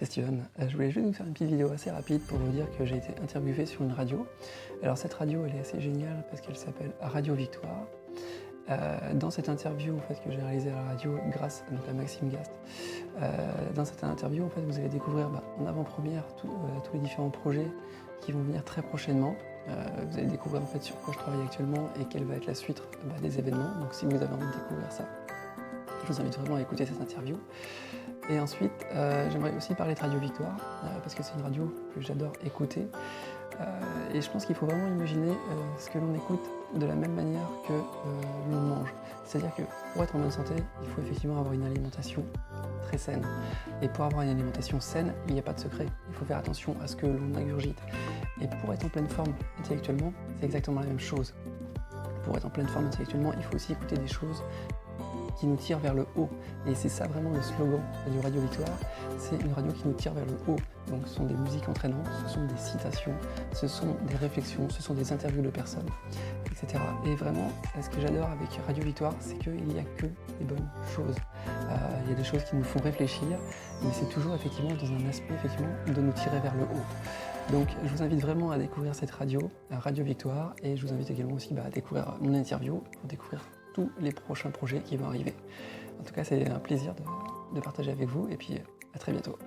Steven, je voulais juste vous faire une petite vidéo assez rapide pour vous dire que j'ai été interviewé sur une radio. Alors cette radio, elle est assez géniale parce qu'elle s'appelle Radio Victoire. Dans cette interview en fait, que j'ai réalisée à la radio grâce donc, à Maxime Gast, dans cette interview en fait, vous allez découvrir en avant-première tous les différents projets qui vont venir très prochainement. Vous allez découvrir en fait, sur quoi je travaille actuellement et quelle va être la suite des événements. Donc si vous avez envie de découvrir ça, je vous invite vraiment à écouter cette interview. Et ensuite, j'aimerais aussi parler de Radio Victoire, parce que c'est une radio que j'adore écouter. Et je pense qu'il faut vraiment imaginer ce que l'on écoute de la même manière que l'on mange. C'est-à-dire que pour être en bonne santé, il faut effectivement avoir une alimentation très saine. Et pour avoir une alimentation saine, il n'y a pas de secret. Il faut faire attention à ce que l'on ingurgite. Et pour être en pleine forme intellectuellement, c'est exactement la même chose. Pour être en pleine forme intellectuellement, il faut aussi écouter des choses qui nous tire vers le haut. Et c'est ça vraiment le slogan du Radio Victoire, c'est une radio qui nous tire vers le haut. Donc ce sont des musiques entraînantes, ce sont des citations, ce sont des réflexions, ce sont des interviews de personnes, etc. Et vraiment, ce que j'adore avec Radio Victoire, c'est qu'il n'y a que des bonnes choses. Il y a des choses qui nous font réfléchir, mais c'est toujours effectivement dans un aspect effectivement de nous tirer vers le haut. Donc je vous invite vraiment à découvrir cette radio, Radio Victoire, et je vous invite également aussi à découvrir mon interview pour découvrir tous les prochains projets qui vont arriver. En tout cas, c'est un plaisir de partager avec vous et puis à très bientôt.